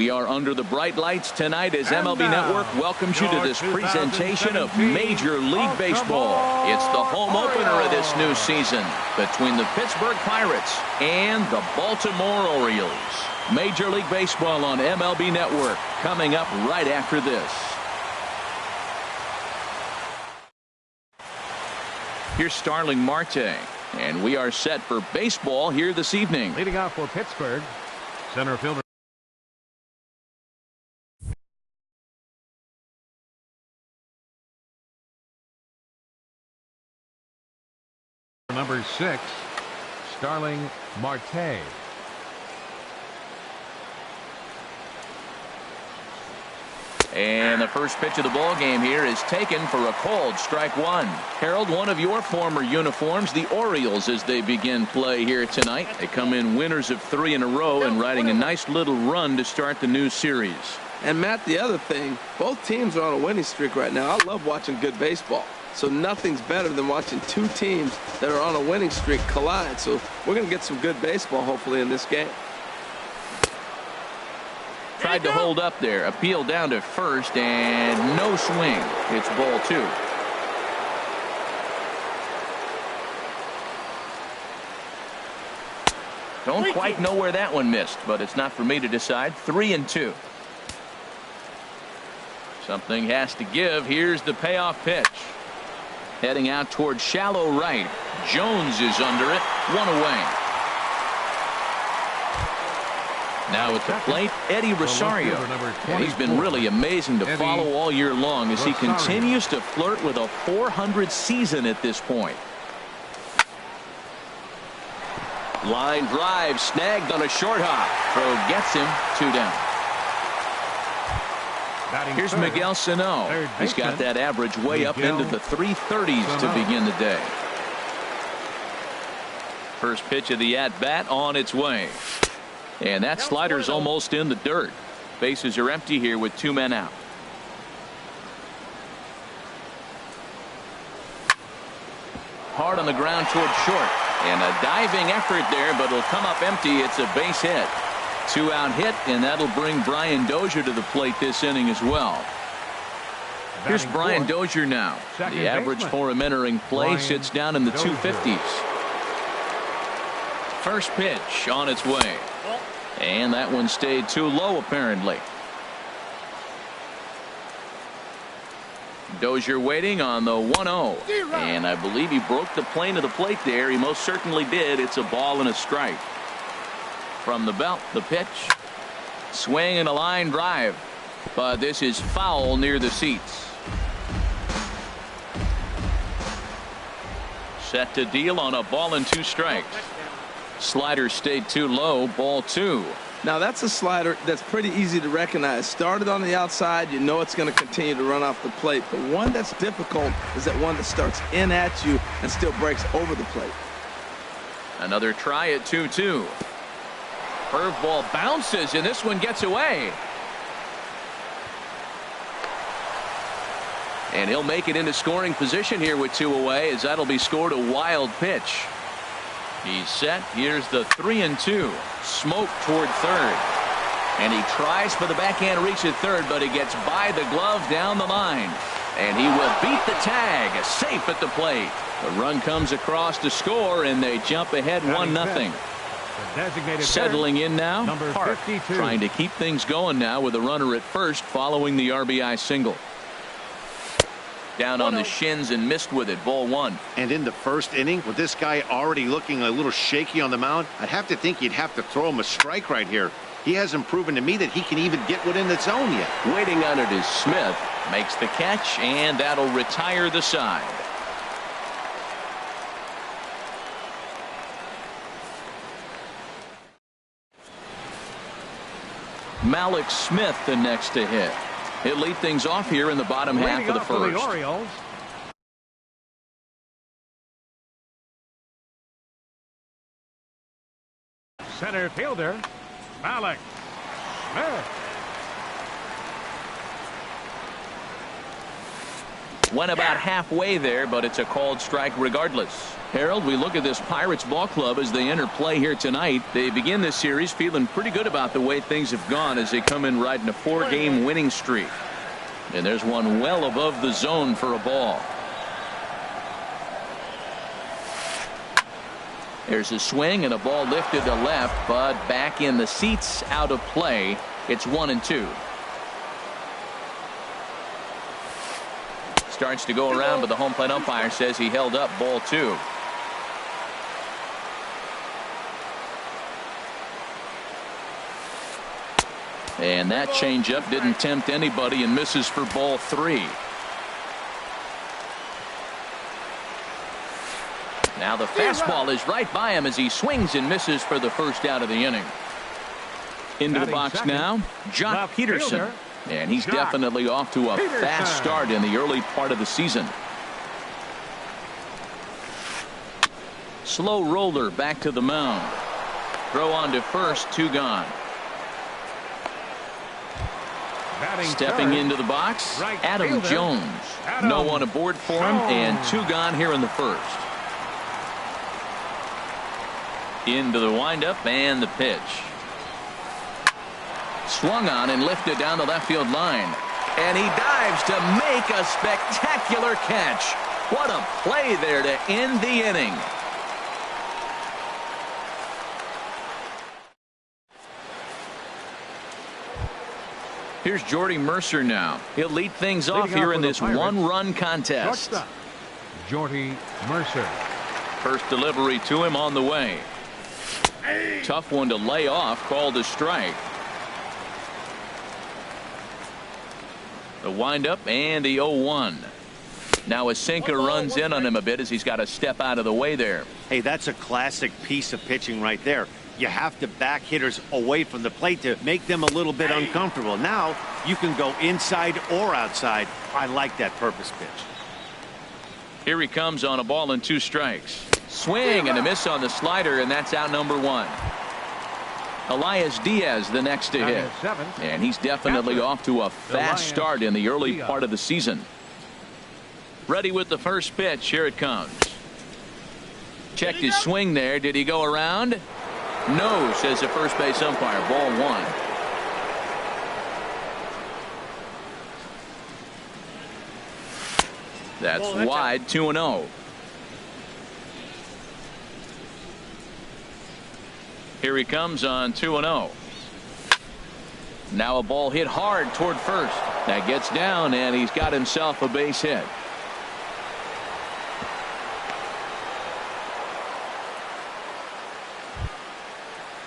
We are under the bright lights tonight as MLB Network welcomes you to this presentation of Major League Baseball. It's the home opener of this new season between the Pittsburgh Pirates and the Baltimore Orioles. Major League Baseball on MLB Network coming up right after this. Here's Starling Marte, and we are set for baseball here this evening. Leading off for Pittsburgh, center fielder number 6, Starling Marte. And the first pitch of the ball game here is taken for a called strike one. Harold, one of your former uniforms, the Orioles, as they begin play here tonight. They come in winners of 3 in a row and riding a nice little run to start the new series. And Matt, the other thing, both teams are on a winning streak right now. I love watching good baseball. So nothing's better than watching two teams that are on a winning streak collide. So we're going to get some good baseball hopefully in this game. Tried to hold up there. Appeal down to first and no swing. It's ball 2. Don't quite know where that one missed, but it's not for me to decide. 3-2. Something has to give. Here's the payoff pitch. Heading out towards shallow right. Jones is under it. 1 away. Now at the plate, Eddie Rosario. And he's been really amazing to follow all year long as he continues to flirt with a .400 season at this point. Line drive snagged on a short hop. Throw gets him. 2 down. Here's Miguel Sano. He's got that average way up into the 330s to begin the day. First pitch of the at-bat on its way. And that slider's almost in the dirt. Bases are empty here with 2 men out. Hard on the ground towards short. And a diving effort there, but it'll come up empty. It's a base hit. 2-out hit, and that'll bring Brian Dozier to the plate this inning as well. Here's Brian Dozier now. The average for him entering play sits down in the 250s. First pitch on its way. And that one stayed too low apparently. Dozier waiting on the 1-0. And I believe he broke the plane of the plate there. He most certainly did. It's a ball and a strike. From the belt, the pitch. Swing and a line drive. But this is foul near the seats. Set to deal on a ball and 2 strikes. Slider stayed too low. Ball 2. Now that's a slider that's pretty easy to recognize. Started on the outside, you know it's going to continue to run off the plate. The one that's difficult is that one that starts in at you and still breaks over the plate. Another try at 2-2. Curveball bounces and this one gets away. And he'll make it into scoring position here with 2 away as that'll be scored a wild pitch. He's set. Here's the 3-2. Smoke toward third. And he tries for the backhand reach at third, but he gets by the glove down the line. And he will beat the tag. Safe at the plate. The run comes across to score, and they jump ahead 1-0. Settling in now, Park, trying to keep things going now with a runner at first following the RBI single. Down on the shins and missed with it. Ball 1. And in the first inning, with this guy already looking a little shaky on the mound, I'd have to think you'd have to throw him a strike right here. He hasn't proven to me that he can even get within the zone yet. Waiting on it is Smith. Makes the catch, and that'll retire the side. Malik Smith the next to hit. He'll lead things off here in the bottom half of the first. The Orioles. Center fielder Malik Smith. Went about halfway there, but it's a called strike regardless. Harold, we look at this Pirates ball club as they enter play here tonight. They begin this series feeling pretty good about the way things have gone as they come in riding a 4-game winning streak. And there's one well above the zone for a ball. There's a swing and a ball lifted to left, but back in the seats, out of play. It's 1-2. Starts to go around, but the home plate umpire says he held up ball 2. And that changeup didn't tempt anybody and misses for ball 3. Now the fastball is right by him as he swings and misses for the first out of the inning. Into the box now, Jock Peterson. And he's definitely off to a fast start in the early part of the season. Slow roller back to the mound. Throw on to first, 2 gone. Stepping into the box, Adam Jones. No one aboard for him, and 2 gone here in the first. Into the windup and the pitch. Swung on and lifted down the left field line. And he dives to make a spectacular catch. What a play there to end the inning. Here's Jordy Mercer now. He'll lead things off here in this 1-run contest. Jordy Mercer. First delivery to him on the way. Tough one to lay off, called a strike. The windup and the 0-1. Now a sinker runs in on him a bit as he's got to step out of the way there. Hey, that's a classic piece of pitching right there. You have to back hitters away from the plate to make them a little bit uncomfortable. Now you can go inside or outside. I like that purpose pitch. Here he comes on a ball and 2 strikes. Swing and a miss on the slider, and that's out number 1. Elias Diaz the next to hit. And he's definitely off to a fast start in the early part of the season. Ready with the first pitch. Here it comes. Checked his swing there. Did he go around? No, says the first base umpire. Ball 1. That's wide. 2-0. Here he comes on 2-0. Now a ball hit hard toward first. That gets down, and he's got himself a base hit.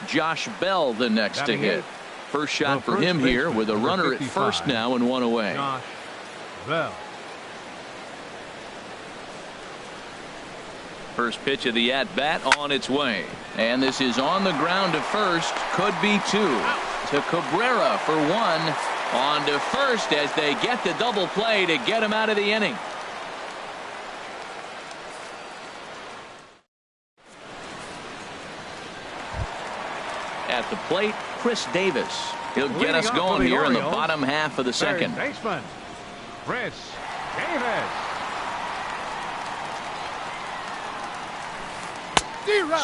Josh Bell the next to hit. First shot for him here with a runner at first now and 1 away. Josh Bell. First pitch of the at-bat on its way. And this is on the ground to first. Could be 2. To Cabrera for 1. On to first as they get the double play to get him out of the inning. At the plate, Chris Davis. He'll get us going here in the bottom half of the second. Third baseman, Chris Davis.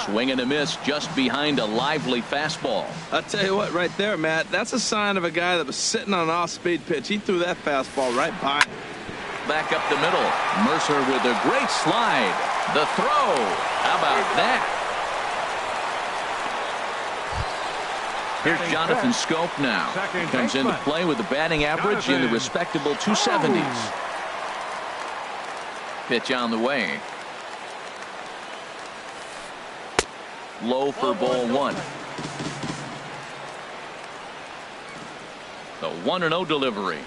Swing and a miss just behind a lively fastball. I'll tell you what, right there, Matt, that's a sign of a guy that was sitting on an off-speed pitch. He threw that fastball right by him. Back up the middle. Mercer with a great slide. The throw. How about that? Here's Jonathan Scope now. He comes into play with a batting average in the respectable 270s. Pitch on the way. Low for ball 1. The 1-0 delivery.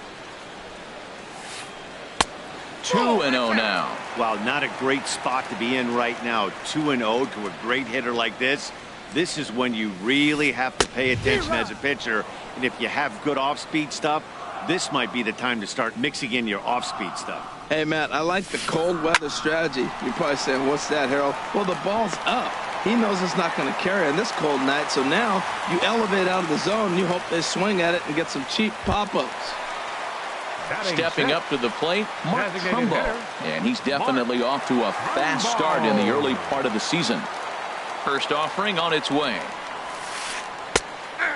2-0 now. Wow, not a great spot to be in right now. 2-0 to a great hitter like this. This is when you really have to pay attention as a pitcher. And if you have good off-speed stuff, this might be the time to start mixing in your off-speed stuff. Hey, Matt, I like the cold weather strategy. You're probably saying, what's that, Harold? Well, the ball's up. He knows it's not going to carry on this cold night, so now you elevate out of the zone and you hope they swing at it and get some cheap pop-ups. Stepping up to the plate, Mark Trumbo. And he's definitely off to a fast start in the early part of the season. First offering on its way.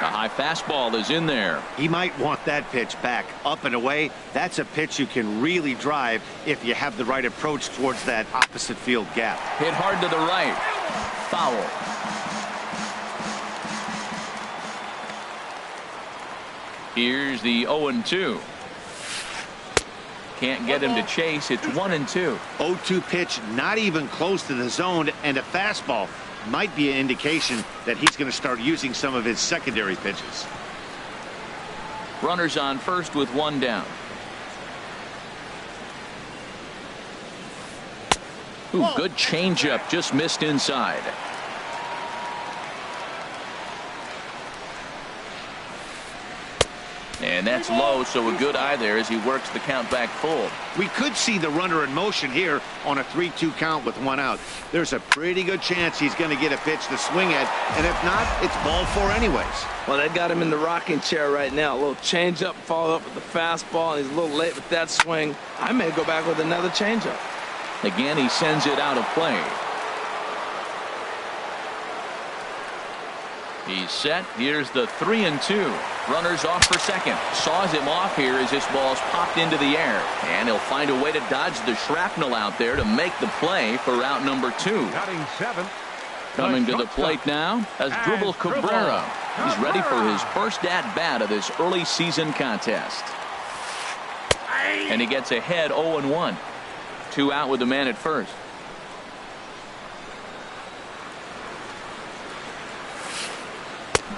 A high fastball is in there. He might want that pitch back, up and away. That's a pitch you can really drive if you have the right approach towards that opposite field gap. Hit hard to the right. Foul. Here's the 0-2. Can't get him to chase. It's 1-2. 0-2 pitch, not even close to the zone, and a fastball might be an indication that he's going to start using some of his secondary pitches. Runners on first with one down. Ooh, good changeup, just missed inside. And that's low, so a good eye there as he works the count back full. We could see the runner in motion here on a 3-2 count with one out. There's a pretty good chance he's going to get a pitch to swing at, and if not, it's ball four anyways. Well, they got him in the rocking chair right now. A little changeup, followed up with the fastball, and he's a little late with that swing. I may go back with another changeup. Again, he sends it out of play. He's set. Here's the 3-2. Runners off for second. Saws him off here as this ball's popped into the air. And he'll find a way to dodge the shrapnel out there to make the play for route number 2. Batting seventh. Coming to the plate now as Dribble Cabrera. He's ready for his first at-bat of this early season contest. And he gets ahead 0-1. 2 out with the man at first.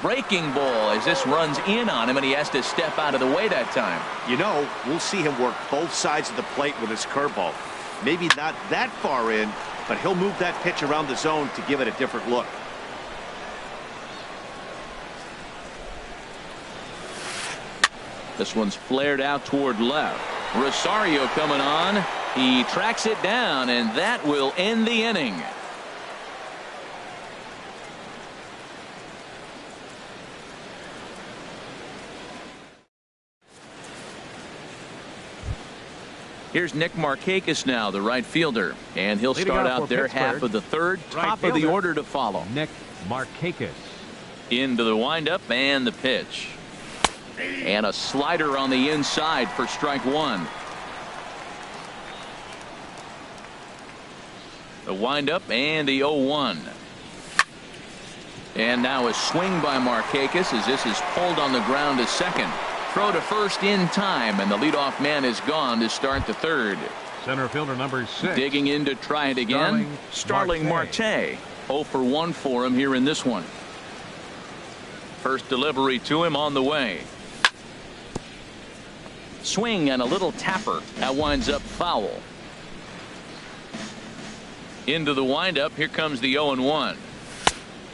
Breaking ball as this runs in on him, and he has to step out of the way that time. You know, we'll see him work both sides of the plate with his curveball. Maybe not that far in, but he'll move that pitch around the zone to give it a different look. This one's flared out toward left. Rosario coming on. He tracks it down, and that will end the inning. Here's Nick Markakis now, the right fielder, and he'll start out there half of the third. Top of the order to follow. Nick Markakis. Into the windup and the pitch. And a slider on the inside for strike one. The windup and the 0-1. And now a swing by Markakis as this is pulled on the ground to second. Throw to first in time, and the leadoff man is gone to start the third. Center fielder number 6. Digging in to try it again. Starling Marte. 0 for 1 for him here in this one. First delivery to him on the way. Swing and a little tapper. That winds up foul. Into the windup. Here comes the 0-1.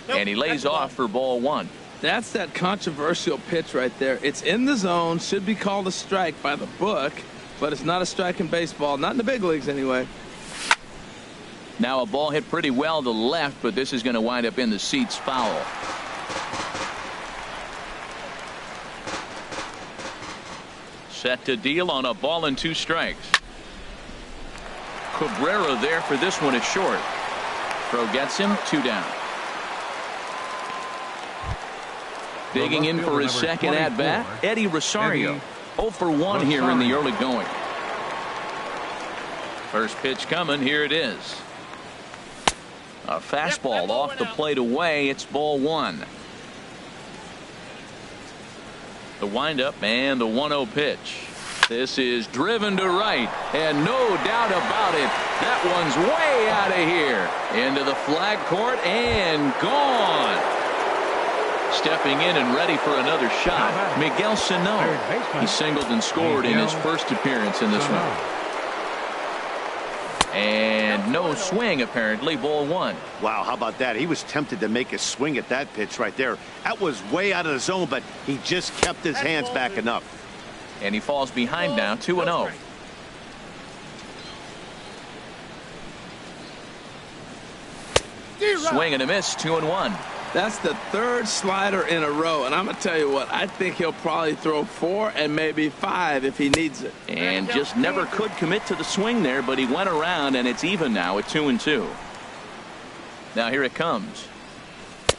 And he lays off for ball one. That's that controversial pitch right there. It's in the zone, should be called a strike by the book, but it's not a strike in baseball, not in the big leagues anyway. Now a ball hit pretty well to left, but this is going to wind up in the seats foul. Set to deal on a ball and 2 strikes. Cabrera there for this one is short. Throw gets him, 2 down. Digging in for his second at-bat, Eddie Rosario. 0 for 1 here in the early going. First pitch coming. Here it is. A fastball off the plate away. It's ball 1. The windup and the 1-0 pitch. This is driven to right, and no doubt about it, that one's way out of here. Into the flag court and gone. Stepping in and ready for another shot, Miguel Sano. He singled and scored in his first appearance in this one. And no swing, apparently. Ball 1. Wow, how about that? He was tempted to make a swing at that pitch right there. That was way out of the zone, but he just kept his hands back enough. And he falls behind now, 2-0. Swing and a miss, 2-1. That's the third slider in a row, and I'm going to tell you what, I think he'll probably throw 4 and maybe 5 if he needs it. And just never could commit to the swing there, but he went around, and it's even now at 2-2. Now here it comes.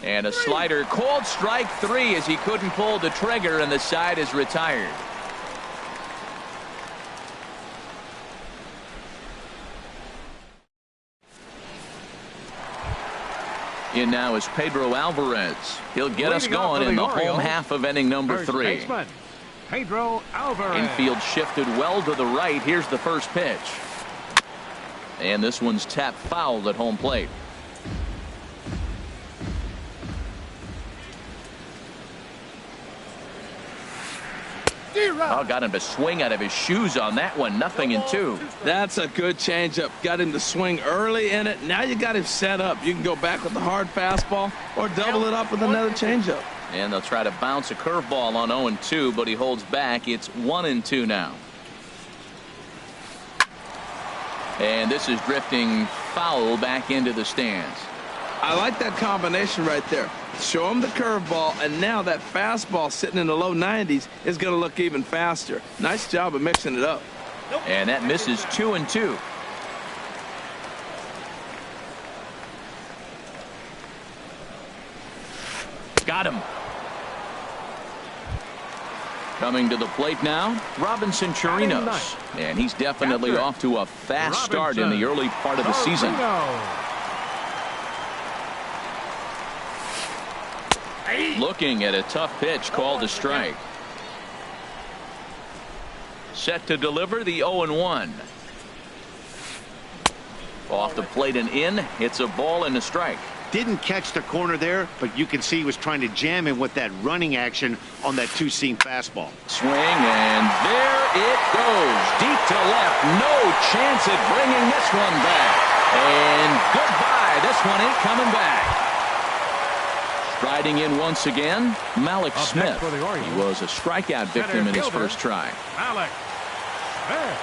And a slider called strike 3 as he couldn't pull the trigger, and the side is retired. In now is Pedro Alvarez. He'll get us going in the home half of inning number 3. Pedro Alvarez. Infield shifted well to the right. Here's the first pitch. And this one's tapped foul at home plate. Oh, got him to swing out of his shoes on that one. 0-2. That's a good changeup. Got him to swing early in it. Now you got him set up. You can go back with the hard fastball or double it up with another changeup. And they'll try to bounce a curveball on 0-2, but he holds back. It's 1-2 now. And this is drifting foul back into the stands. I like that combination right there. Show him the curveball, and now that fastball sitting in the low 90s is going to look even faster. Nice job of mixing it up. And that misses 2-2. Got him. Coming to the plate now, Robinson Chirinos. And he's definitely off to a fast start in the early part of the season. Looking at a tough pitch called a strike. Set to deliver the 0-1. Off the plate and in. It's a ball and a strike. Didn't catch the corner there, but you can see he was trying to jam him with that running action on that two-seam fastball. Swing, and there it goes. Deep to left. No chance at bringing this one back. And goodbye. This one ain't coming back. Striding in once again, Malik Smith. He was a strikeout victim in his first try. Malik Smith.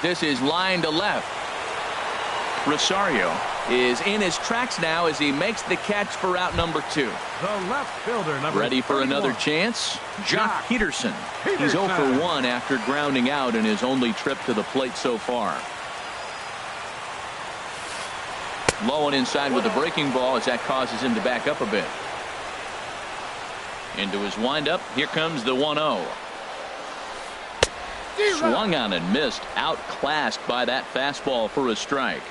This is line to left. Rosario is in his tracks now as he makes the catch for out number 2. The left fielder, number Ready for 31. another chance? Jock Peterson. He's 0 for 1 after grounding out in his only trip to the plate so far. Low and inside with the breaking ball as that causes him to back up a bit. Into his windup. Here comes the 1-0. Swung on and missed. Outclassed by that fastball for a strike.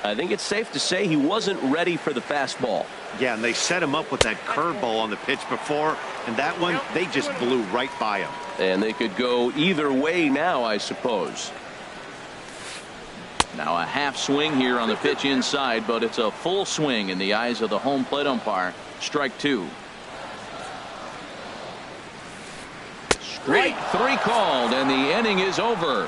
I think it's safe to say he wasn't ready for the fastball. Yeah, and they set him up with that curveball on the pitch before, and that one, they just blew right by him. And they could go either way now, I suppose. Now a half swing here on the pitch inside, but it's a full swing in the eyes of the home plate umpire. Strike 2. Strike 3 called, and the inning is over.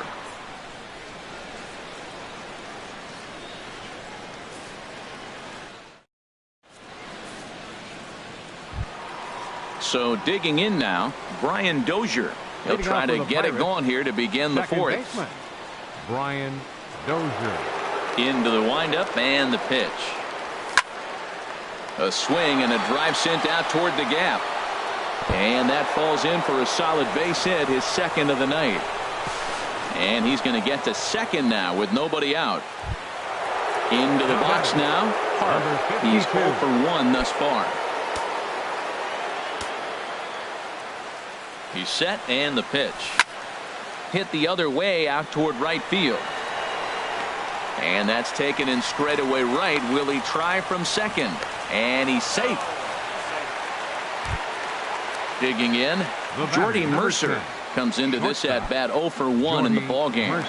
So digging in now, Brian Dozier. He'll try to get it going here to begin the 4th. Brian Dozier. Into the windup and the pitch. A swing and a drive sent out toward the gap. And that falls in for a solid base hit, his second of the night. And he's going to get to second now with nobody out. Into the box now. Hart. He's 0 for 1 thus far. He's set and the pitch. Hit the other way out toward right field. And that's taken in straightaway right. Will he try from second? And he's safe. Digging in, Jordy Mercer comes into this at bat 0 for 1 in the ball game.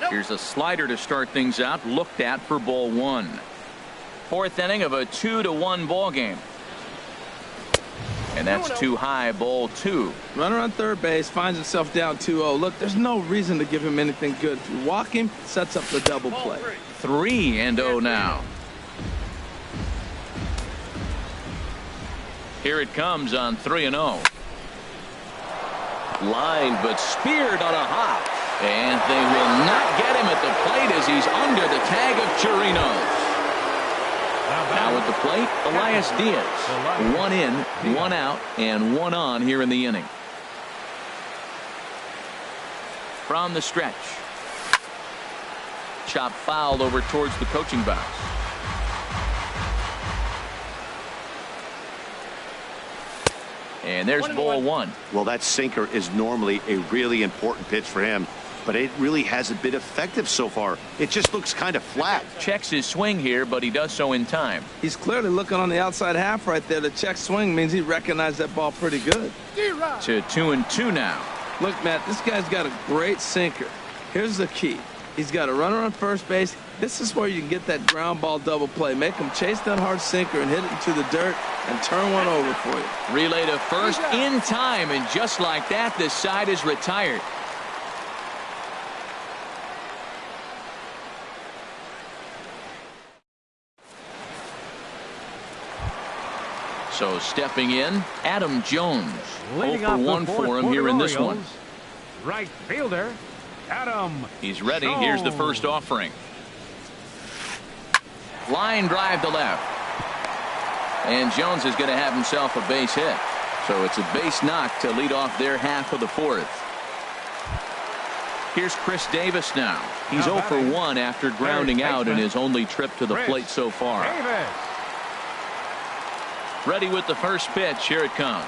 Here's a slider to start things out, looked at for ball 1. 4th inning of a 2-1 ball game. And that's too high, ball 2. Runner on third base finds himself down 2-0. Look, there's no reason to give him anything good. If you walk him, sets up the double play. 3-0 now. Here it comes on 3-0. Line, but speared on a hop. And they will not get him at the plate as he's under the tag of Chirinos. Now at the plate, Elias Diaz. 1 in, 1 out, and 1 on here in the inning. From the stretch. Chop fouled over towards the coaching box. And there's ball 1. Well, that sinker is normally a really important pitch for him, but it really hasn't been effective so far. It just looks kind of flat. Checks his swing here, but he does so in time. He's clearly looking on the outside half right there. The check swing means he recognized that ball pretty good. To 2-2 now. Look, Matt, this guy's got a great sinker. Here's the key. He's got a runner on first base. This is where you can get that ground ball double play. Make him chase that hard sinker and hit it into the dirt and turn one over for you. Relay to first in time, and just like that, this side is retired. So stepping in, Adam Jones. Leading 0 for 1 for him here in this one. Right fielder, Adam. He's ready. Jones. Here's the first offering. Line drive to left. And Jones is going to have himself a base hit. So it's a base knock to lead off their half of the 4th. Here's Chris Davis now. He's 0 for 1 after grounding out in his only trip to the plate so far. Davis. Ready with the first pitch. Here it comes.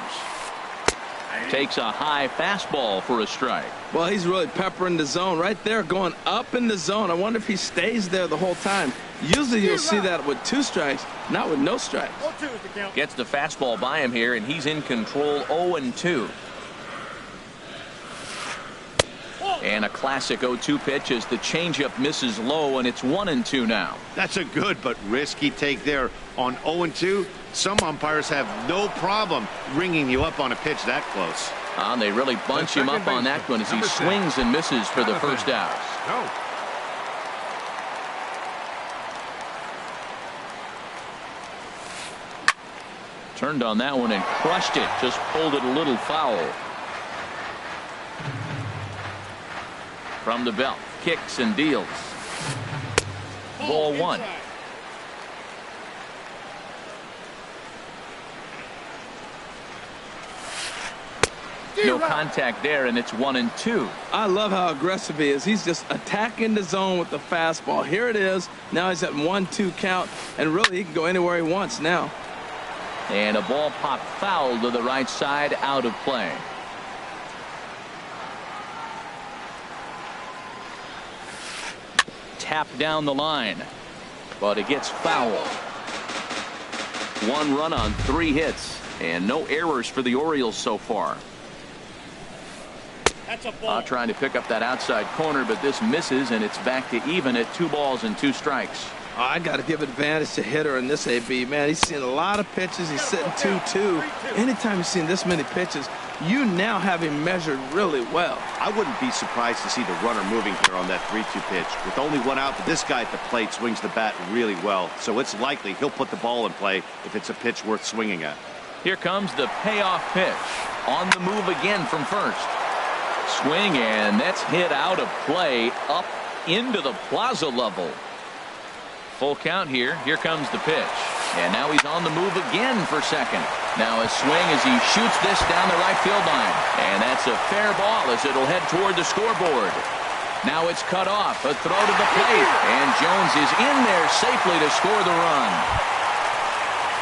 Takes a high fastball for a strike. Well, he's really peppering the zone right there, going up in the zone. I wonder if he stays there the whole time. Usually you'll see that with 2 strikes, not with no strikes. Gets the fastball by him here, and he's in control. 0-2. And a classic 0-2 pitch as the changeup misses low, and it's 1-2 now. That's a good but risky take there on 0-2. Some umpires have no problem ringing you up on a pitch that close. They really bunch him up on that one as he swings and misses for the first out. No. Turned on that one and crushed it. Just pulled it a little foul. From the belt, kicks and deals. Ball 1. No contact there, and it's 1-2. I love how aggressive he is. He's just attacking the zone with the fastball. Here it is. Now he's at 1-2 count, and really he can go anywhere he wants now. And a ball popped foul to the right side, out of play. Tap down the line, but it gets foul. 1 run on 3 hits, and no errors for the Orioles so far. Trying to pick up that outside corner, but this misses, and it's back to even at 2 balls and 2 strikes. I got to give advantage to hitter in this AB. Man, he's seen a lot of pitches. He's sitting 2-2. Anytime you've seen this many pitches, you now have him measured really well. I wouldn't be surprised to see the runner moving here on that 3-2 pitch. With only 1 out, but this guy at the plate swings the bat really well. So it's likely he'll put the ball in play if it's a pitch worth swinging at. Here comes the payoff pitch. On the move again from first. Swing, and that's hit out of play up into the plaza level. Full count here. Here comes the pitch. And now he's on the move again for second. Now a swing as he shoots this down the right field line. And that's a fair ball as it'll head toward the scoreboard. Now it's cut off. A throw to the plate. And Jones is in there safely to score the run.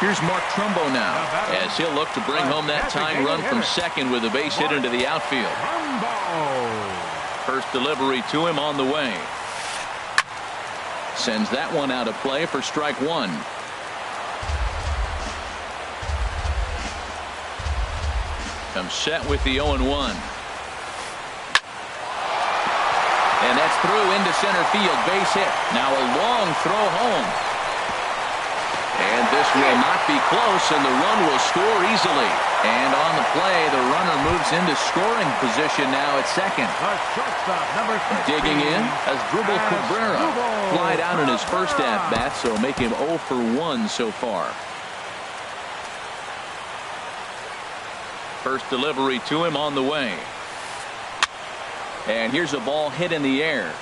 Here's Mark Trumbo now as he'll look to bring home that tying run from second with a base hit into the outfield. First delivery to him on the way. Sends that one out of play for strike 1. Comes set with the 0-1. And that's through into center field. Base hit. Now a long throw home. And this will not be close, and the run will score easily. And on the play, the runner moves into scoring position now at second. Digging in as Drupal Cabrera. Flied out in his first at-bat, so make him 0 for 1 so far. First delivery to him on the way. And here's a ball hit in the air.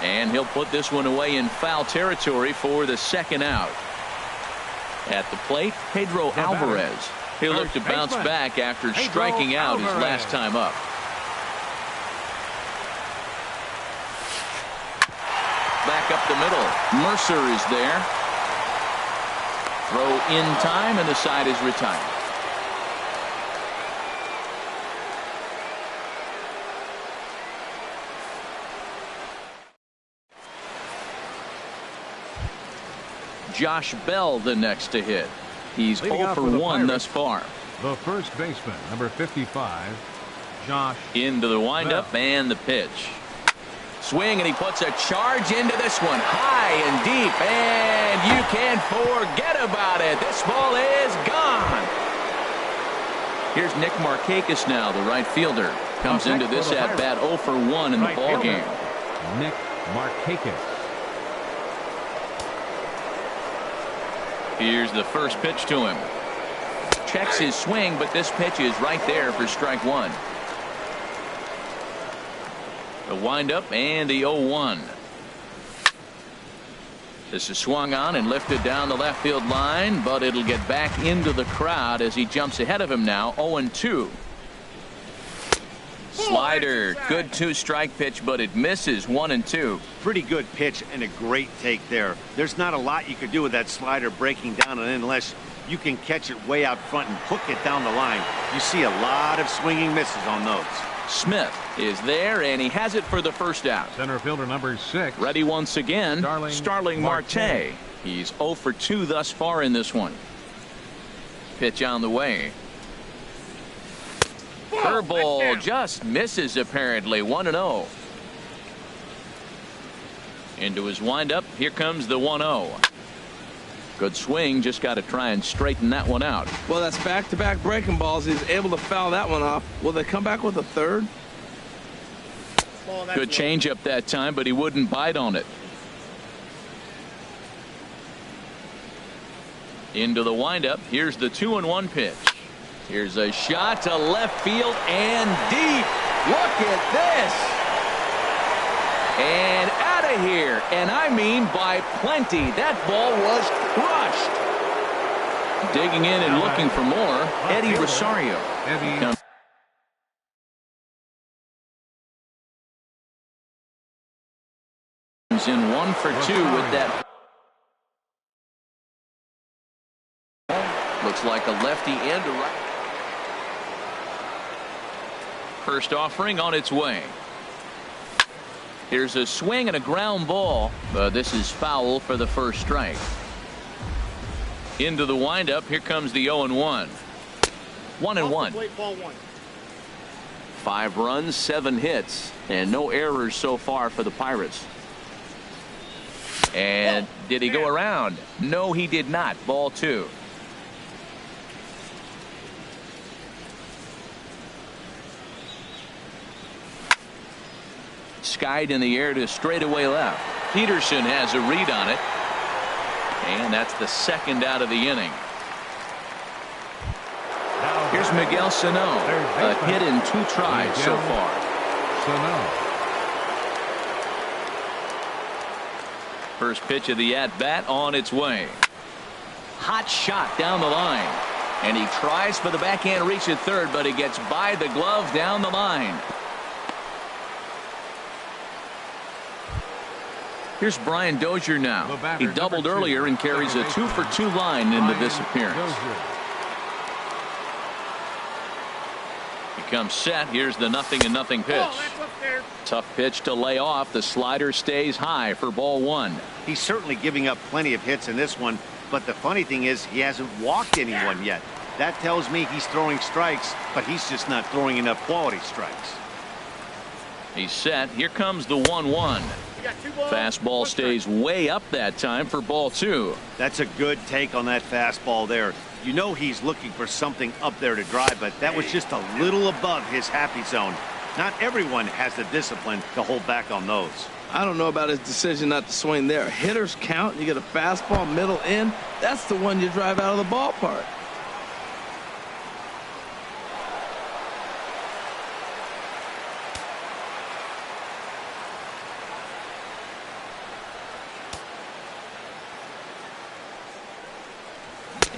And he'll put this one away in foul territory for the second out. At the plate, Pedro Alvarez. He'll look to bounce back after striking out his last time up. Back up the middle. Mercer is there. Throw in time, and the side is retired. Josh Bell the next to hit. He's 0 for 1 thus far. The first baseman, number 55, Josh. Into the windup and the pitch. Swing, and he puts a charge into this one. High and deep, and you can forget about it. This ball is gone. Here's Nick Markakis now, the right fielder. Comes into this at-bat 0 for 1 in the ball game. Nick Markakis. Here's the first pitch to him. Checks his swing, but this pitch is right there for strike one. The windup and the 0-1. This is swung on and lifted down the left field line, but it'll get back into the crowd as he jumps ahead of him now. 0-2. Slider, good 2-strike pitch, but it misses. 1-2. Pretty good pitch and a great take there. There's not a lot you could do with that slider breaking down and in unless you can catch it way out front and hook it down the line. You see a lot of swinging misses on those. Smith is there, and he has it for the first out. Center fielder number 6. Ready once again, Starling Marte. He's 0 for 2 thus far in this one. Pitch on the way. Curveball just misses apparently. 1-0. Into his windup. Here comes the 1-0. Good swing. Just got to try and straighten that one out. Well, that's back-to-back breaking balls. He's able to foul that one off. Will they come back with a third? Good changeup that time, but he wouldn't bite on it. Into the windup. Here's the 2-1 pitch. Here's a shot to left field and deep. Look at this. And out of here. And I mean by plenty. That ball was crushed. Digging in and looking for more, Eddie Rosario. Comes in 1 for 2 with that. Looks like a lefty and a right. First offering on its way. Here's a swing and a ground ball. This is foul for the first strike. Into the windup. Here comes the 0-1. 1-1. 5 runs, 7 hits, and no errors so far for the Pirates. And did he go around? No, he did not. Ball 2. Skied in the air to straightaway left. Peterson has a read on it. And that's the second out of the inning. Here's Miguel Sano. A hit in 2 tries so far. First pitch of the at-bat on its way. Hot shot down the line. And he tries for the backhand reach at third, but he gets by the glove down the line. Here's Brian Dozier now. He doubled earlier and carries a 2 for 2 line into this appearance. He comes set. Here's the 0-0 pitch. Tough pitch to lay off. The slider stays high for ball 1. He's certainly giving up plenty of hits in this one, but the funny thing is he hasn't walked anyone yet. That tells me he's throwing strikes, but he's just not throwing enough quality strikes. He's set. Here comes the 1-1. Fastball stays way up that time for ball 2. That's a good take on that fastball there. You know he's looking for something up there to drive, but that was just a little above his happy zone. Not everyone has the discipline to hold back on those. I don't know about his decision not to swing there. Hitters count. You get a fastball middle in. That's the one you drive out of the ballpark.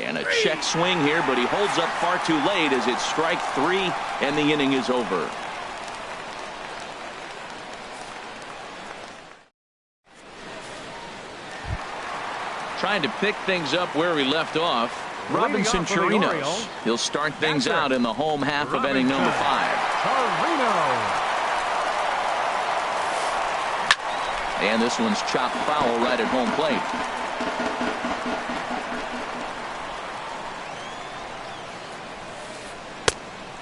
And a check swing here, but he holds up far too late as it's strike 3 and the inning is over. Trying to pick things up where he left off. Robinson Chirinos. He'll start things out in the home half of inning number 5. And this one's chopped foul right at home plate.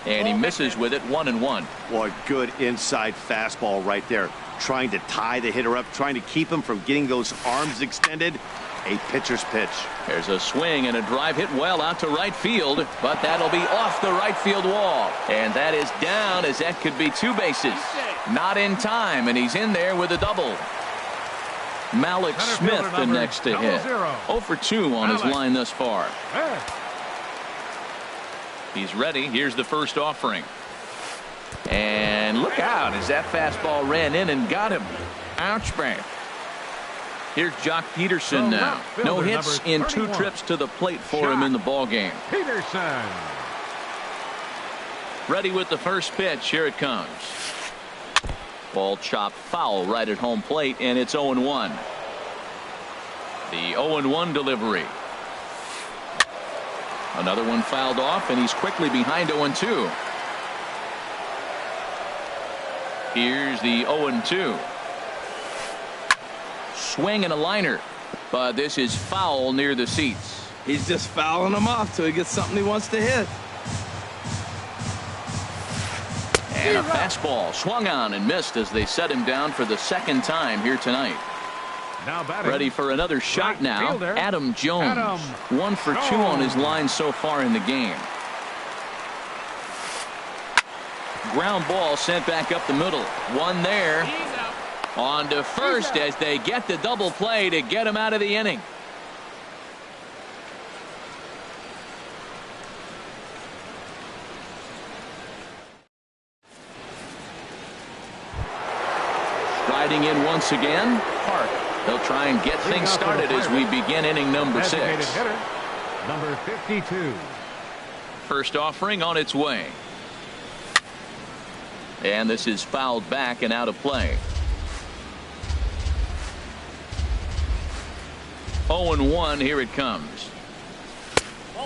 And he misses with it, 1-1. Well, a good inside fastball right there. Trying to tie the hitter up, trying to keep him from getting those arms extended. A pitcher's pitch. There's a swing and a drive hit well out to right field, but that'll be off the right field wall. And that is down, as that could be 2 bases. Not in time, and he's in there with a double. Malik Smith the next to hit. 0 for 2 on his line thus far. He's ready. Here's the first offering. And look out as that fastball ran in and got him. Ouch, man. Here's Jock Peterson now. No hits in 2 trips to the plate for him in the ball game. Peterson. Ready with the first pitch. Here it comes. Ball chopped foul right at home plate, and it's 0-1. The 0-1 delivery. Another one fouled off, and he's quickly behind 0-2. Here's the 0-2. Swing and a liner, but this is foul near the seats. He's just fouling them off till he gets something he wants to hit. And a fastball swung on and missed as they set him down for the 2nd time here tonight. Now batting. Ready for another shot now. Fielder. Adam Jones. 1 for 2 on his line so far in the game. Ground ball sent back up the middle. One there. On to first as they get the double play to get him out of the inning. Striding in once again, Park. They'll try and get things started as we begin inning number 6. Hitter, number 52. First offering on its way. And this is fouled back and out of play. 0-1, here it comes.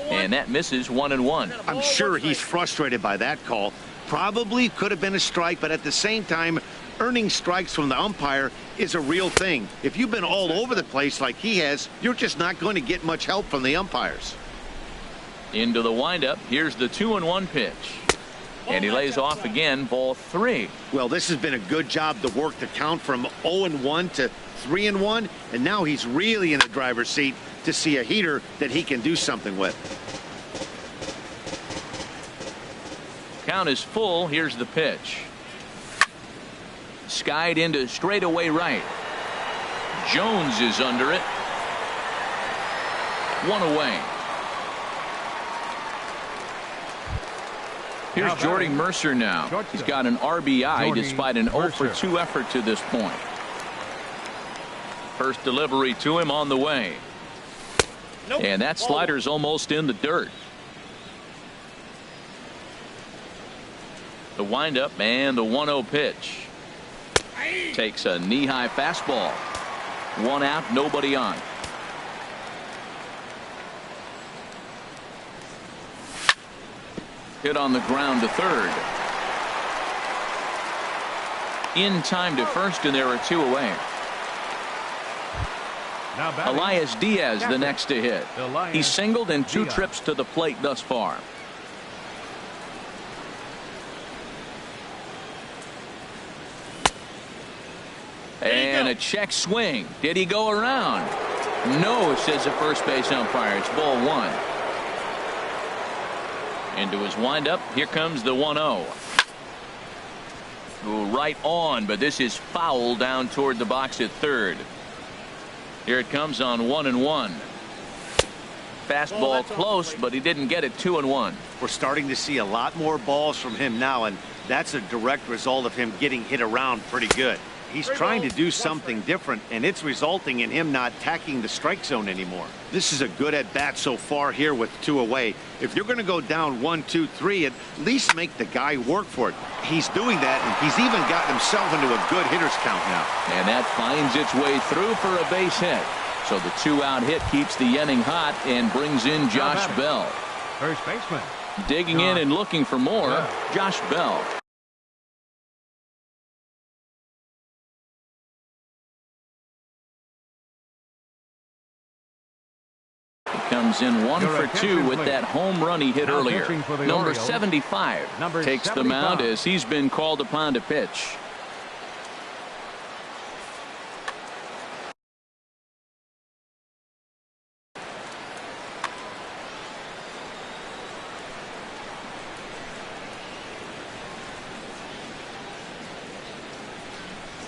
And that misses, 1-1. I'm sure he's frustrated by that call. Probably could have been a strike, but at the same time, earning strikes from the umpire is a real thing. If you've been all over the place like he has, you're just not going to get much help from the umpires. Into the windup. Here's the 2-1 pitch. And he lays off again, ball 3. Well, this has been a good job to work the count from 0-1 to 3-1, and now he's really in the driver's seat to see a heater that he can do something with. Count is full. Here's the pitch. Skied into straightaway right. Jones is under it. 1 away. Here's Jordy Mercer now. He's got an RBI despite an 0 for 2 effort to this point. First delivery to him on the way. And that slider's almost in the dirt. The windup and the 1-0 pitch. Takes a knee-high fastball. 1 out, nobody on. Hit on the ground to third. In time to first, and there are 2 away. Elias Diaz the next to hit. He's singled in 2 trips to the plate thus far. And a check swing. Did he go around? No, says the first base umpire. It's ball 1. Into his windup. Here comes the 1-0. Right on, but this is foul down toward the box at third. Here it comes on 1-1. Fastball close, but he didn't get it. 2-1. We're starting to see a lot more balls from him now, and that's a direct result of him getting hit around pretty good. He's trying to do something different, and it's resulting in him not attacking the strike zone anymore. This is a good at-bat so far here with 2 away. If you're going to go down 1, 2, 3, at least make the guy work for it. He's doing that, and he's even gotten himself into a good hitter's count now. And that finds its way through for a base hit. So the 2-out hit keeps the inning hot and brings in Josh Bell. First baseman. Digging in and looking for more, Josh Bell. Comes in 1 for 2 with that home run he hit earlier. Number 75 takes the mound as he's been called upon to pitch.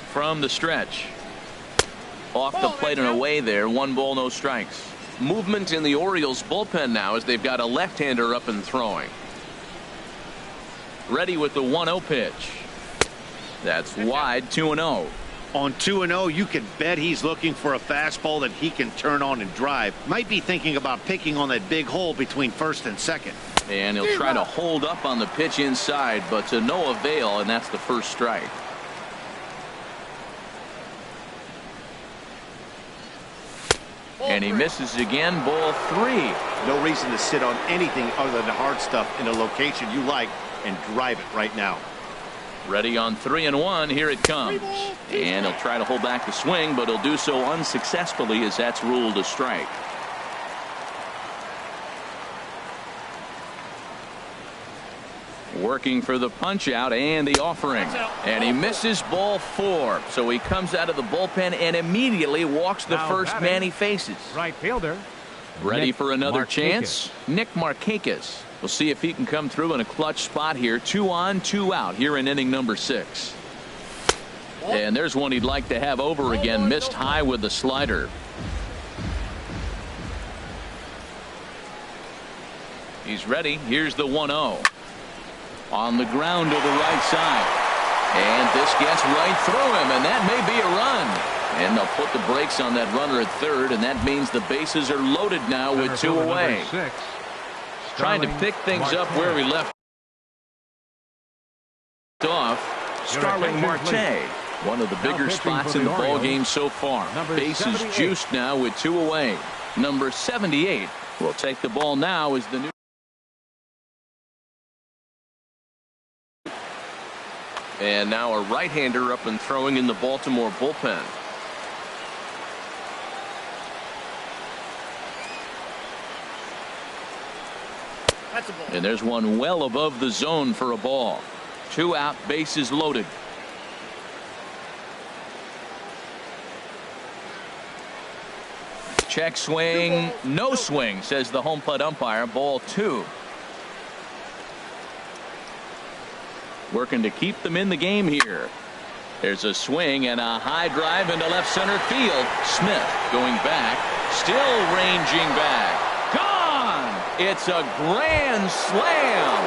From the stretch. Off the plate and away there. 1 ball, no strikes. Movement in the Orioles bullpen now as they've got a left-hander up and throwing. Ready with the 1-0 pitch. That's wide. 2-0. On 2-0, you can bet he's looking for a fastball that he can turn on and drive. Might be thinking about picking on that big hole between first and second. And he'll try to hold up on the pitch inside, but to no avail, and that's the first strike. And he misses again. Ball 3. No reason to sit on anything other than the hard stuff in a location you like and drive it right now. Ready on 3-1. Here it comes. And he'll try to hold back the swing, but he'll do so unsuccessfully as that's ruled a strike. Working for the punch out and the offering. And he misses ball 4. So he comes out of the bullpen and immediately walks the first man he faces. Right fielder. Ready for another chance? Nick Markakis. We'll see if he can come through in a clutch spot here. 2 on, 2 out here in inning number 6. And there's one he'd like to have over again. Missed high with the slider. He's ready. Here's the 1-0. On the ground to the right side. And this gets right through him, and that may be a run. And they'll put the brakes on that runner at third, and that means the bases are loaded now with 2 away. Trying to pick things up where we left off. Starling Marte, one of the bigger spots in the ball game so far. Bases juiced now with 2 away. Number 78 will take the ball now as the new. And now a right-hander up and throwing in the Baltimore bullpen. And there's one well above the zone for a ball. 2 out, bases loaded. Check swing, no swing, says the home plate umpire. Ball 2. Working to keep them in the game here. There's a swing and a high drive into left center field. Smith going back, still ranging back. Gone! It's a grand slam.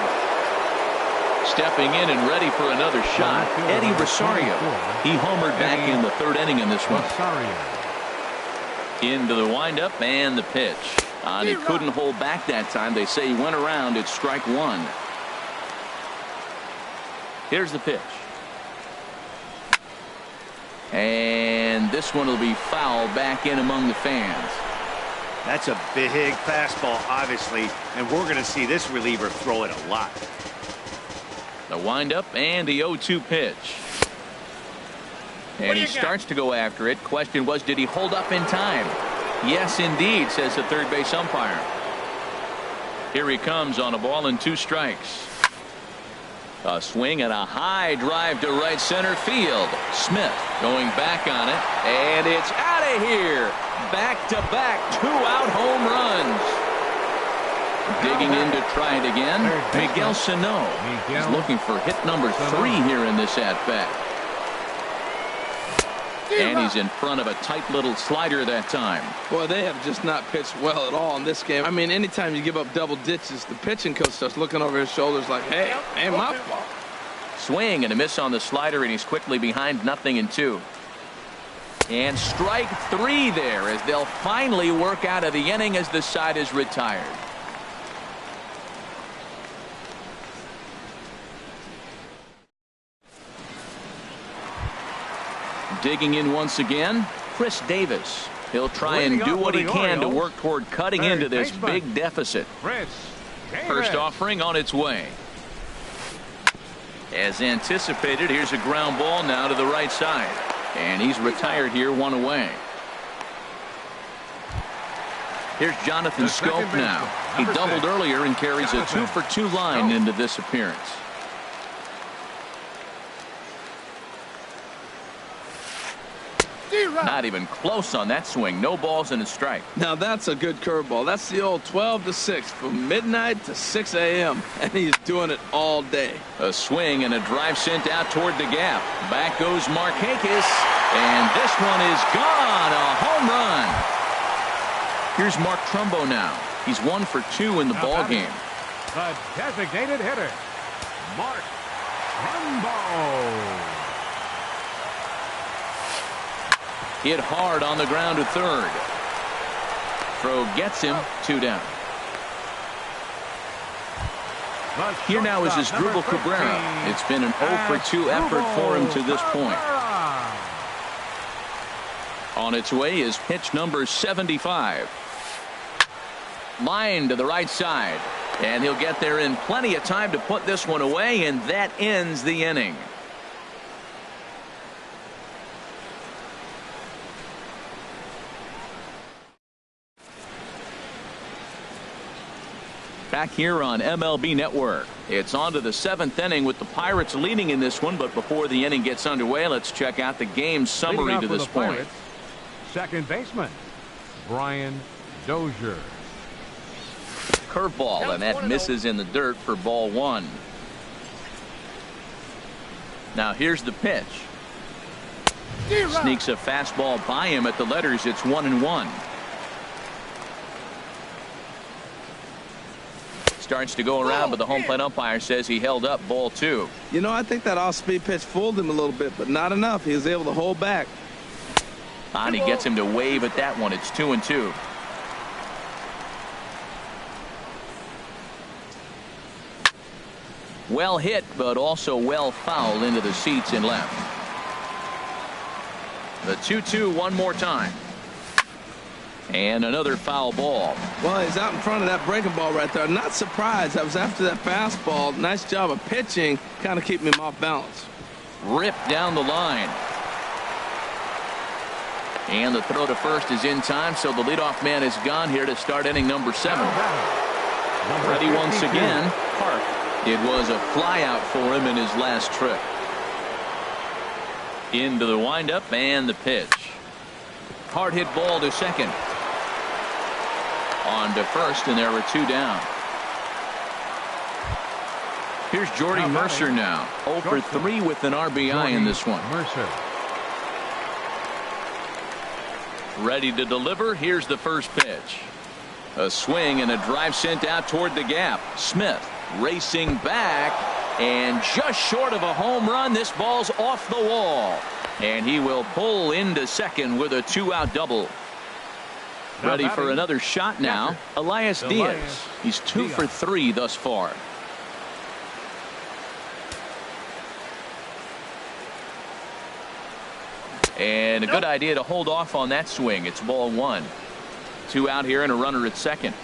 Stepping in and ready for another shot, Eddie Rosario. He homered back in the 3rd inning in this one. Into the windup and the pitch. And he couldn't hold back that time. They say he went around. It's strike 1. Here's the pitch. And this one will be fouled back in among the fans. That's a big fastball, obviously, and we're going to see this reliever throw it a lot. The windup and the 0-2 pitch. And he starts to go after it. Question was, did he hold up in time? Yes, indeed, says the third base umpire. Here he comes on a ball and 2 strikes. A swing and a high drive to right center field. Smith going back on it, and it's out of here. Back-to-back 2-out home runs. Digging in to try it again. Miguel Sano. He's looking for hit number 3 here in this at-bat. And he's in front of a tight little slider that time. Boy, they have just not pitched well at all in this game. I mean, anytime you give up double digits, the pitching coach starts looking over his shoulders like, hey, ain't my fault. Swing and a miss on the slider, and he's quickly behind 0-2. And strike 3 there as they'll finally work out of the inning as the side is retired. Digging in once again, Chris Davis. He'll try and do what he can to work toward cutting into this big deficit. First offering on its way. As anticipated, here's a ground ball now to the right side. And he's retired here, 1 away. Here's Jonathan Scope now. He doubled earlier and carries a 2-for-2 line into this appearance. Not even close on that swing. No balls and a strike. Now that's a good curveball. That's the old 12-6 from midnight to 6 a.m. and he's doing it all day. A swing and a drive sent out toward the gap. Back goes Markakis, and this one is gone. A home run. Here's Mark Trumbo now. He's 1 for 2 in the ball game. The designated hitter, Mark Trumbo. Hit hard on the ground to third. Throw gets him 2 down. Here now is Asdrubal Cabrera. It's been an 0 for 2 effort for him to this point. On its way is pitch number 75. Line to the right side. And he'll get there in plenty of time to put this one away, and that ends the inning. Back here on MLB Network. It's on to the 7th inning with the Pirates leading in this one, but before the inning gets underway, let's check out the game summary to this point. Pirates, second baseman, Brian Dozier. Curveball, and that misses in the dirt for ball 1. Now here's the pitch. Sneaks a fastball by him at the letters. It's 1-1. Starts to go around, but the home plate umpire says he held up ball 2. You know, I think that off-speed pitch fooled him a little bit, but not enough. He was able to hold back. Bonnie gets him to wave at that one. It's 2-2. Well hit, but also well fouled into the seats and left. The 2-2 one more time. And another foul ball. Well, he's out in front of that breaking ball right there. I'm not surprised. I was after that fastball. Nice job of pitching, kind of keeping him off balance. Ripped down the line. And the throw to first is in time, so the leadoff man is gone here to start inning number 7. Ready once again, Park. It was a fly out for him in his last trip. Into the windup and the pitch. Hard hit ball to second. On to first, and there are 2 down. Here's Jordy Mercer now. 0 for 3 with an RBI in this one. Mercer. Ready to deliver. Here's the first pitch. A swing and a drive sent out toward the gap. Smith racing back, and just short of a home run. This ball's off the wall, and he will pull into second with a 2-out double. Ready for another shot now. Elias Diaz. He's 2 for 3 thus far. And a good idea to hold off on that swing. It's ball 1. 2 out here and a runner at second.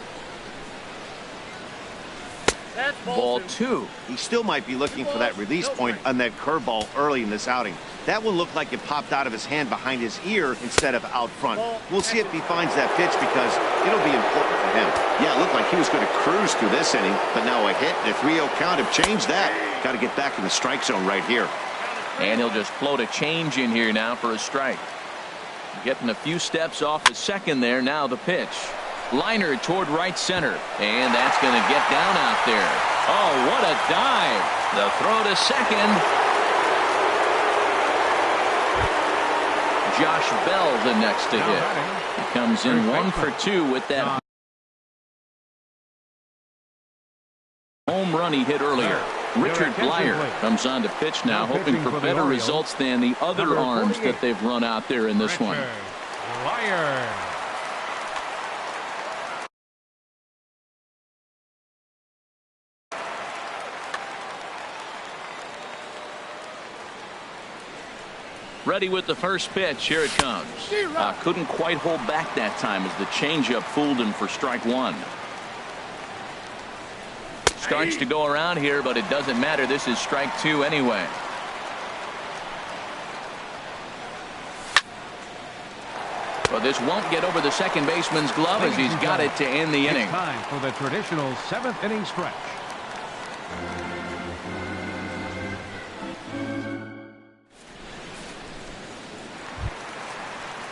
Ball 2. He still might be looking for that release point on that curveball early in this outing. That one looked like it popped out of his hand behind his ear instead of out front. We'll see if he finds that pitch because it'll be important for him. Yeah, it looked like he was going to cruise through this inning, but now a hit and a 3-0 count have changed that. Got to get back in the strike zone right here. And he'll just float a change in here now for a strike. Getting a few steps off the second there. Now the pitch. Liner toward right center, and that's going to get down out there. Oh, what a dive. The throw to second. Josh Bell the next to hit. He comes in 1 for 2 with that home run he hit earlier. Richard Blyer comes on to pitch now, hoping for better results than the other arms that they've run out there in this one. Blyer. Ready with the first pitch. Here it comes. Couldn't quite hold back that time as the changeup fooled him for strike one. Starts to go around here, but it doesn't matter. This is strike two anyway. Well, this won't get over the second baseman's glove as he's got it to end the inning. It's time for the traditional seventh inning stretch.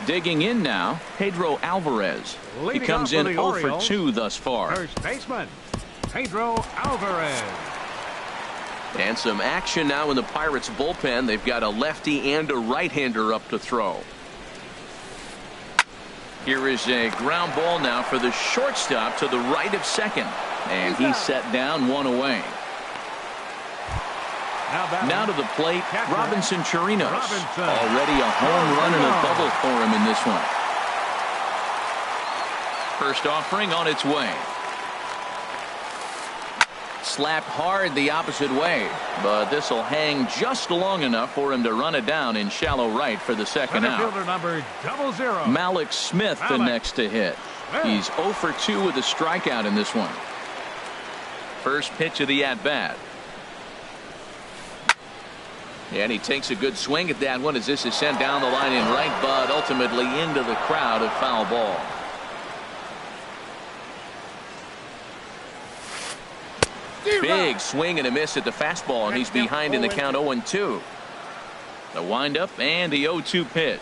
Digging in now, Pedro Alvarez. He comes in 0 for 2 thus far. First baseman, Pedro Alvarez. And some action now in the Pirates bullpen. They've got a lefty and a right-hander up to throw. Here is a ground ball now for the shortstop to the right of second. And he's set down, one away. Now to the plate, Robinson Chirinos. Already a home run and a double for him in this one. First offering on its way. Slapped hard the opposite way, but this will hang just long enough for him to run it down in shallow right for the second out. Number 00. Malik Smith the next to hit. He's 0 for 2 with a strikeout in this one. First pitch of the at-bat. And he takes a good swing at that one as this is sent down the line in right, but ultimately into the crowd of foul ball. Big swing and a miss at the fastball, and he's behind in the count 0-2. The windup and the 0-2 pitch.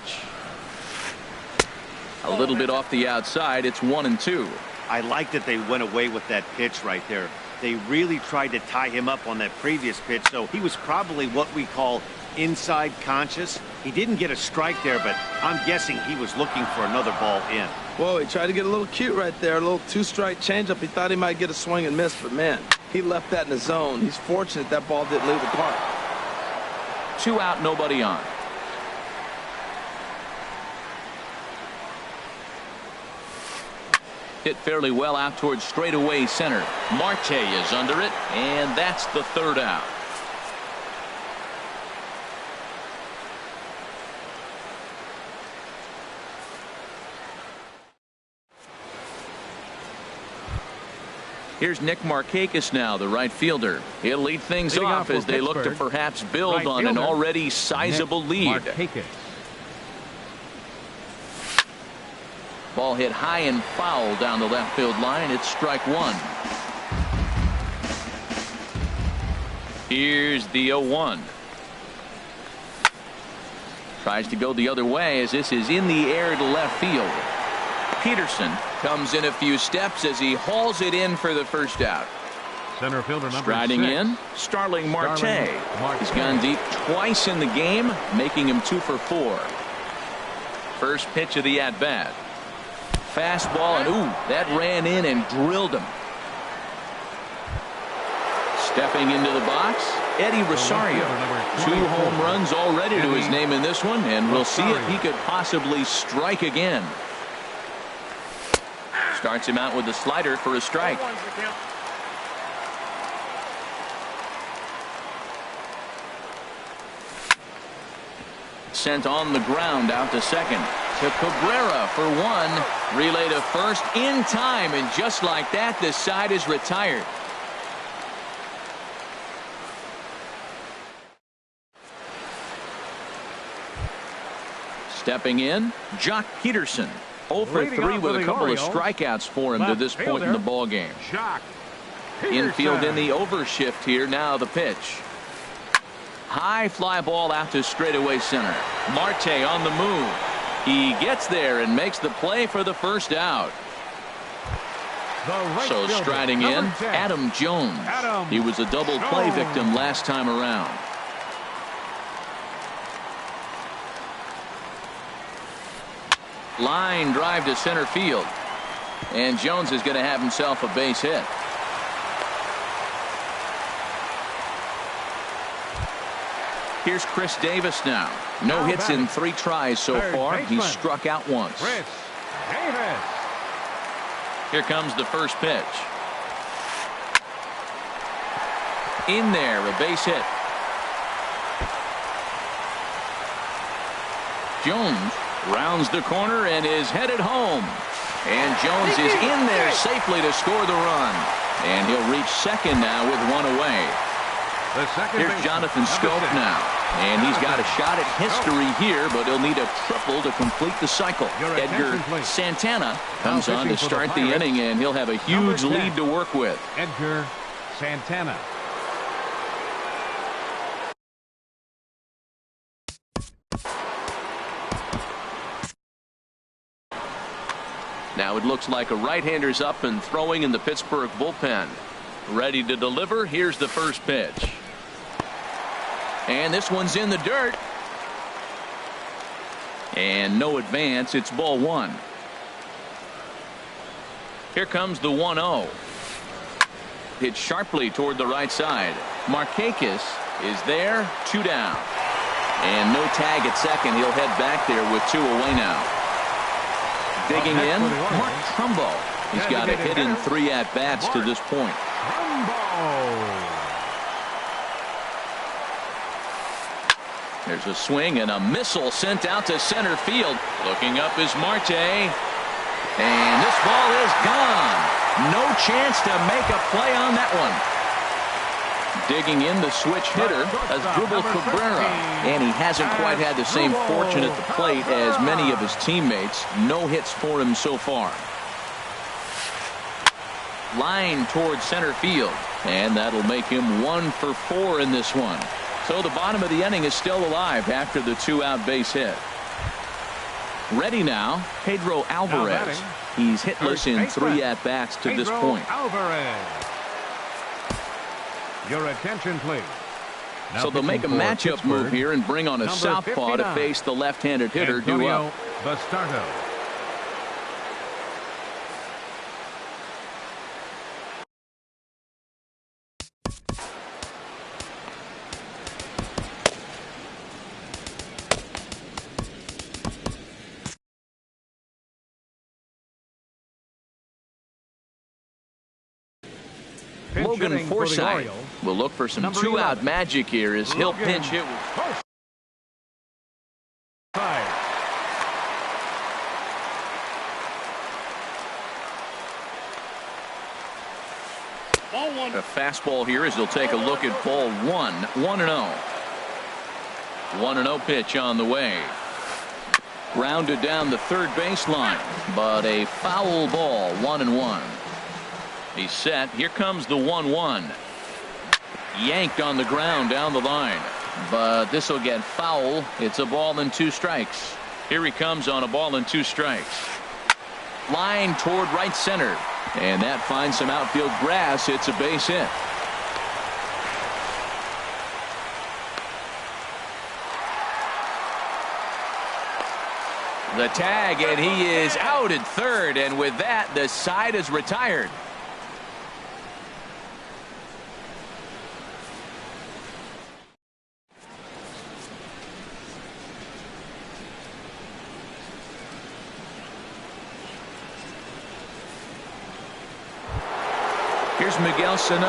A little bit off the outside. It's 1-2. I like that they went away with that pitch right there. They really tried to tie him up on that previous pitch, so he was probably what we call inside conscious. He didn't get a strike there, but I'm guessing he was looking for another ball in. Whoa, he tried to get a little cute right there. A little two-strike changeup. He thought he might get a swing and miss, but man, he left that in the zone. He's fortunate that ball didn't leave the park. 2 out, nobody on. Hit fairly well out towards straightaway center. Marte is under it, and that's the third out. Here's Nick Markakis now, the right fielder. He'll lead things off as they look to perhaps build on an already sizable lead. Ball hit high and foul down the left field line. It's strike one. Here's the 0-1. Tries to go the other way as this is in the air to left field. Peterson comes in a few steps as he hauls it in for the first out. Center fielder number Striding 6. in, Starling Marte. He's gone deep twice in the game, making him 2 for 4. First pitch of the at-bat. Fastball, and ooh, that ran in and drilled him. Stepping into the box, Eddie Rosario. 2 home runs already to his name in this one, and we'll see if he could possibly strike again. Starts him out with the slider for a strike. Sent on the ground out to second. To Cabrera for 1. Relay to first in time, and just like that, this side is retired. Stepping in, Jock Peterson. 0 for 3 with a couple of strikeouts for him to this point in the ball game. Infield in the overshift here. Now the pitch. High fly ball out to straightaway center. Marte on the move. He gets there and makes the play for the first out. So striding in, Adam Jones. He was a double play victim last time around. Line drive to center field. And Jones is going to have himself a base hit. Here's Chris Davis now. No hits in 3 tries so far. He's struck out once. Chris Davis. Here comes the first pitch. In there, a base hit. Jones rounds the corner and is headed home. And Jones is in there safely to score the run. And he'll reach second now with 1 away. Here's Jonathan Scope now. And he's got a shot at history here, but he'll need a triple to complete the cycle. Edgar Santana comes on to start the inning, and he'll have a huge lead to work with. Edgar Santana. Now it looks like a right-hander's up and throwing in the Pittsburgh bullpen. Ready to deliver. Here's the first pitch. And this one's in the dirt. And no advance. It's ball 1. Here comes the 1-0. Hit sharply toward the right side. Markakis is there. 2 down. And no tag at second. He'll head back there with 2 away now. Digging in, Mark Trumbo. He's got a hit in 3 at-bats to this point. There's a swing and a missile sent out to center field. Looking up is Marte. And this ball is gone. No chance to make a play on that one. Digging in, the switch hitter has dribbled Cabrera, and he hasn't quite had the same fortune at the plate as many of his teammates. No hits for him so far. Line towards center field, and that'll make him 1 for 4 in this one. So the bottom of the inning is still alive after the 2-out base hit. Ready now, Pedro Alvarez. He's hitless in 3 at-bats to this point. Your attention, please. So they'll make a matchup move here and bring on a southpaw to face the left-handed hitter due up. Bastardo. Logan Forsythe will look for some 2-out magic here as he'll pinch hit. A fastball here as he'll take a look at ball 1. 1-0. 1-0 pitch on the way. Grounded down the third baseline, but a foul ball. 1-1. He's set. Here comes the 1-1. Yanked on the ground down the line, but this will get foul. It's a ball and 2 strikes. Here he comes on a ball and 2 strikes. Line toward right center, and that finds some outfield grass. It's a base hit. The tag, and he is out at third, and with that the side is retired. Here's Miguel Sano.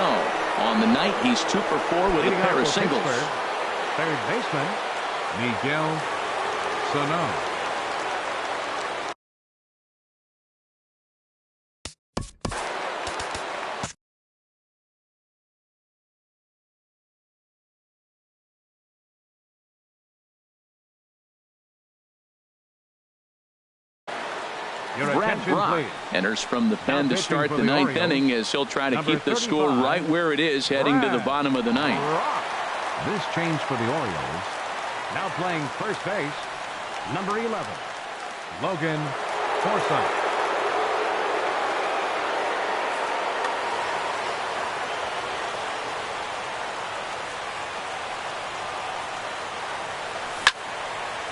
On the night, he's 2 for 4 with a pair of singles. Third baseman, Miguel Sano. Brad Brock enters from the pen to start the 9th inning as he'll try to keep the score right where it is heading to the bottom of the 9th. This change for the Orioles. Now playing first base, number 11, Logan Forsythe.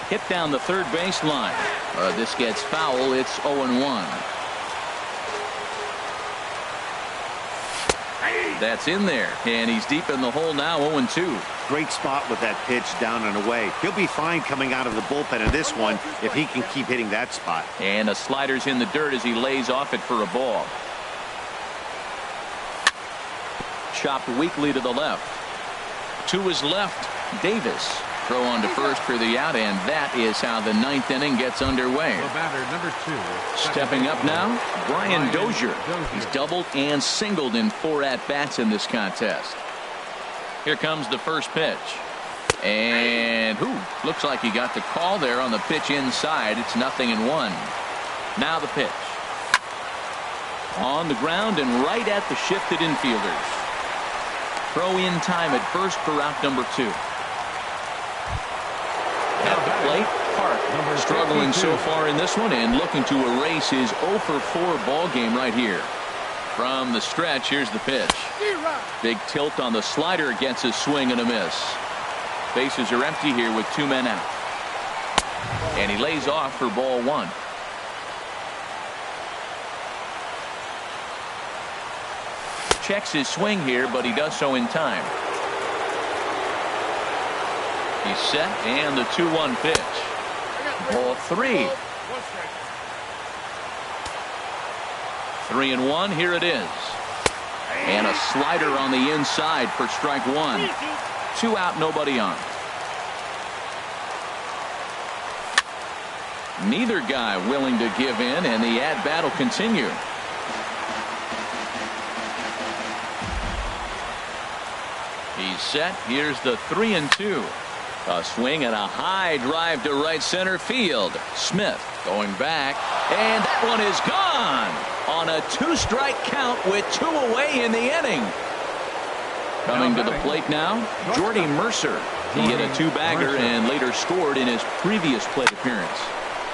Hit down the third baseline. This gets foul. It's 0-1. That's in there, and he's deep in the hole now, 0-2. Great spot with that pitch down and away. He'll be fine coming out of the bullpen in this one if he can keep hitting that spot. And a slider's in the dirt as he lays off it for a ball. Chopped weakly to the left. To his left, Davis. Throw on to first for the out, and that is how the ninth inning gets underway. The batter, number 2. Stepping up now, Brian Dozier. He's doubled and singled in 4 at-bats in this contest. Here comes the first pitch. And looks like he got the call there on the pitch inside. It's 0-1. Now the pitch. On the ground and right at the shifted infielders. Throw in time at first for out number 2. At the plate, Park struggling so far in this one and looking to erase his 0-for-4 ball game right here. From the stretch, here's the pitch. Big tilt on the slider, gets a swing and a miss. Bases are empty here with 2 men out. And he lays off for ball 1. Checks his swing here, but he does so in time. He's set, and the 2-1 pitch. Ball 3. 3-1, here it is. And a slider on the inside for strike 1. 2 out, nobody on. Neither guy willing to give in, and the at-bat will continue. He's set. Here's the 3-2. A swing and a high drive to right center field. Smith going back, and that one is gone on a 2-strike count with 2 away in the inning. Coming to the plate now, Jordy Mercer. He hit a 2-bagger and later scored in his previous plate appearance.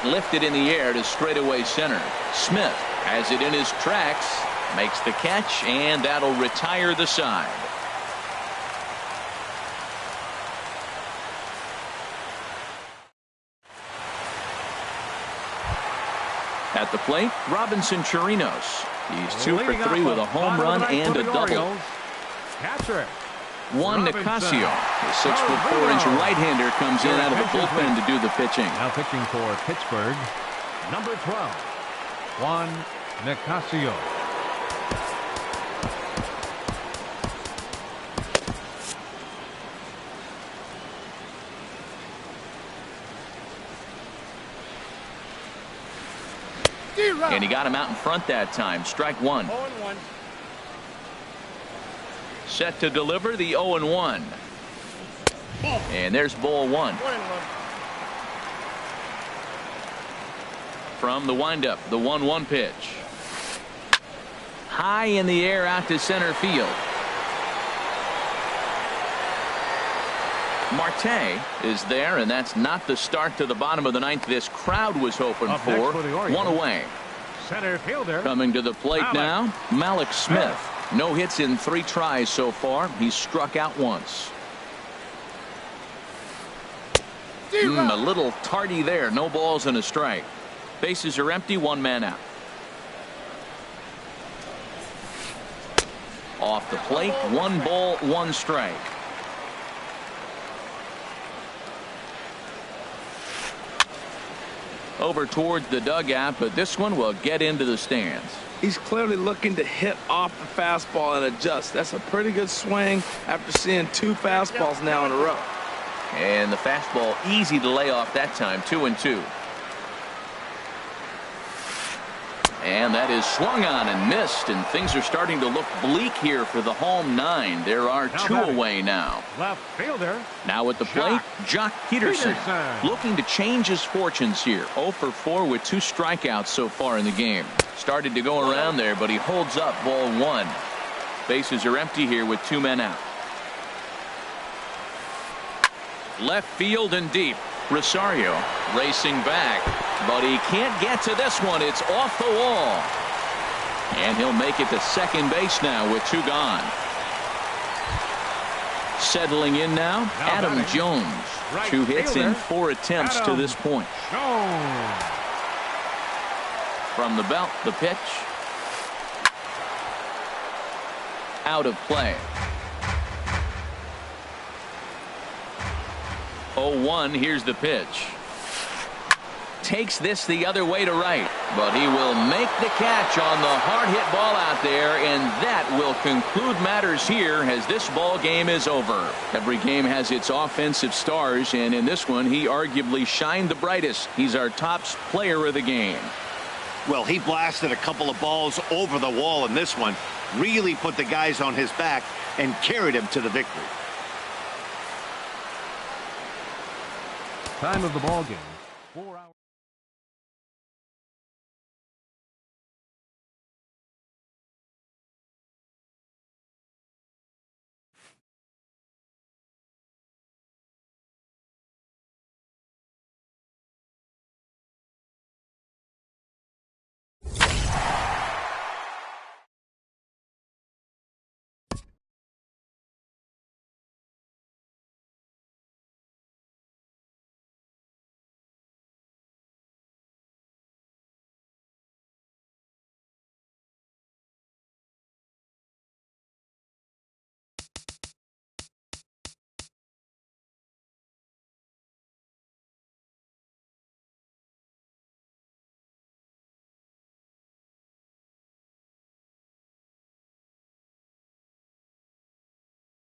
Lifted in the air to straightaway center. Smith has it in his tracks, makes the catch, and that'll retire the side. At the plate, Robinson Chirinos. He's 2 for 3 with a home run and a double. Catcher. Juan Nicasio, the 6'4" right-hander, comes in out of the bullpen to do the pitching. Now pitching for Pittsburgh, number 12, Juan Nicasio. And he got him out in front that time. Strike 1. 0-1. Set to deliver the 0-1. And there's ball 1. 1-1. From the windup, the 1-1 pitch. High in the air out to center field. Marte is there, and that's not the start to the bottom of the ninth this crowd was hoping for. 1 away. Center fielder. Coming to the plate now, Malik Smith. No hits in 3 tries so far. He's struck out once. A little tardy there. No balls and a strike. Bases are empty. 1 man out. Off the plate. 1 ball, 1 strike. Over towards the dugout, but this one will get into the stands. He's clearly looking to hit off the fastball and adjust. That's a pretty good swing after seeing 2 fastballs now in a row. And the fastball easy to lay off that time. 2-2. And that is swung on and missed, and things are starting to look bleak here for the home 9. There are 2 away now. Left fielder. Now at the plate, Jock Peterson. Looking to change his fortunes here. 0 for 4 with 2 strikeouts so far in the game. Started to go around there, but he holds up ball 1. Bases are empty here with 2 men out. Left field and deep. Rosario racing back, but he can't get to this one. It's off the wall. And he'll make it to second base now with 2 gone. Settling in now, Adam Jones. 2 hits in 4 attempts to this point. From the belt, the pitch. out of play. 0-1. Here's the pitch. Takes this the other way to right, but he will make the catch on the hard hit ball out there, and that will conclude matters here as this ball game is over. Every game has its offensive stars, and in this one he arguably shined the brightest. He's our top player of the game. Well, he blasted a couple of balls over the wall in this one, really put the guys on his back and carried him to the victory. Time of the ball game, 4 hours.